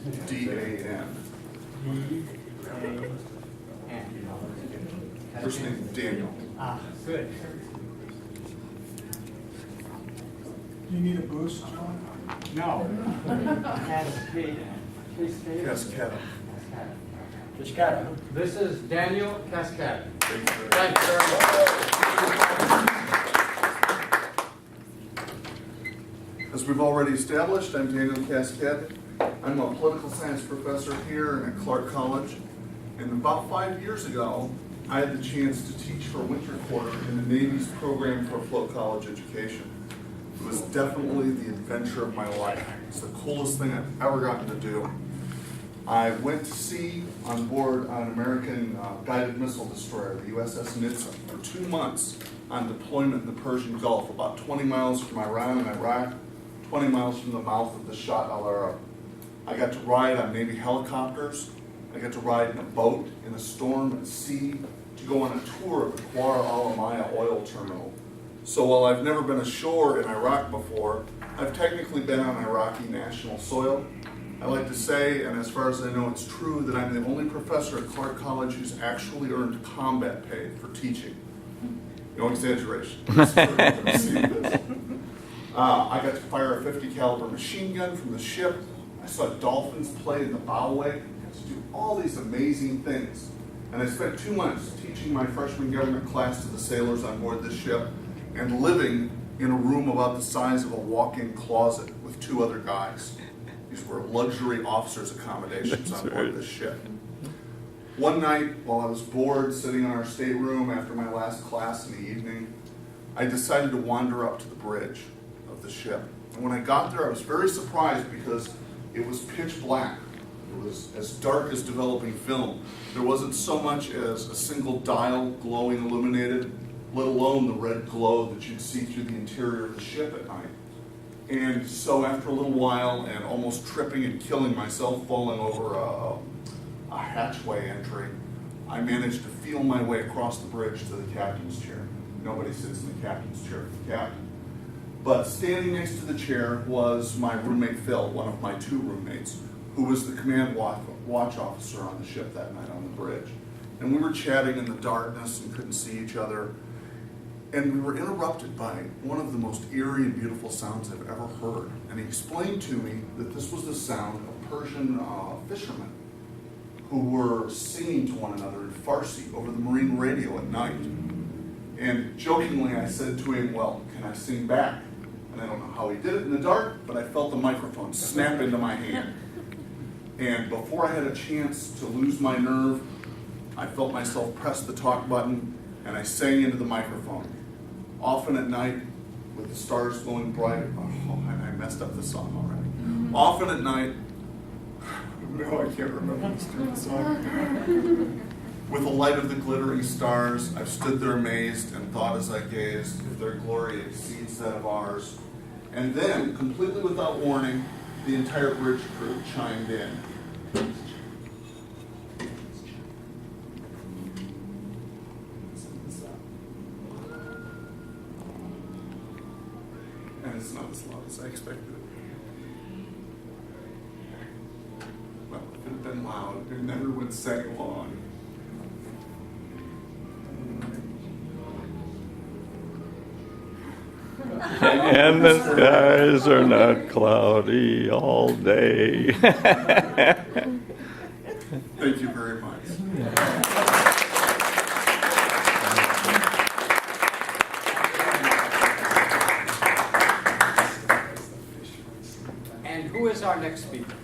D-A-N. First name Daniel. Ah, good. Do you need a boost, John? No. Cascade. Casaddan. Cascade. This is Daniel Casaddan. Thank you very Thank you very much. As we've already established, I'm Daniel Casaddan. I'm a political science professor here at Clark College. And about 5 years ago, I had the chance to teach for a winter quarter in the Navy's program for float college education. It was definitely the adventure of my life. It's the coolest thing I've ever gotten to do. I went to sea on board an American guided missile destroyer, the USS Nitsa, for 2 months on deployment in the Persian Gulf, about 20 miles from Iran and Iraq, 20 miles from the mouth of the Shatt al-Arab. I got to ride on Navy helicopters. I got to ride in a boat in a storm at sea to go on a tour of the Khwar al-Amaya oil terminal. So while I've never been ashore in Iraq before, I've technically been on Iraqi national soil. I like to say, and as far as I know it's true, that I'm the only professor at Clark College who's actually earned combat pay for teaching. No exaggeration. I got to fire a .50 caliber machine gun from the ship. I saw dolphins play in the bowway. I got to do all these amazing things. And I spent 2 months teaching my freshman government class to the sailors on board this ship and living in a room about the size of a walk-in closet with 2 other guys. These were luxury officers' accommodations on board this ship. One night, while I was bored sitting in our stateroom after my last class in the evening, I decided to wander up to the bridge of the ship. And when I got there, I was very surprised because it was pitch black. It was as dark as developing film. There wasn't so much as a single dial glowing illuminated, let alone the red glow that you'd see through the interior of the ship at night. And so after a little while, and almost tripping and killing myself, falling over a hatchway entry, I managed to feel my way across the bridge to the captain's chair. Nobody sits in the captain's chair for the captain. But standing next to the chair was my roommate Phil, one of my 2 roommates, who was the command watch officer on the ship that night on the bridge. And we were chatting in the darkness and couldn't see each other. And we were interrupted by one of the most eerie and beautiful sounds I've ever heard. And he explained to me that this was the sound of Persian fishermen who were singing to one another in Farsi over the marine radio at night. And jokingly I said to him, well, can I sing back? And I don't know how he did it in the dark, but I felt the microphone snap into my hand. And before I had a chance to lose my nerve, I felt myself press the talk button and I sang into the microphone. Often at night, with the stars glowing bright, oh, I messed up the song already. Often at night, no, I can't remember the stupid song. With the light of the glittering stars, I've stood there amazed and thought as I gazed, if their glory exceeds that of ours. And then, completely without warning, the entire bridge crew chimed in. And it's not as loud as I expected it. Well, if it had been loud, it never would sing along. And the skies are not cloudy all day. Thank you very much. And who is our next speaker?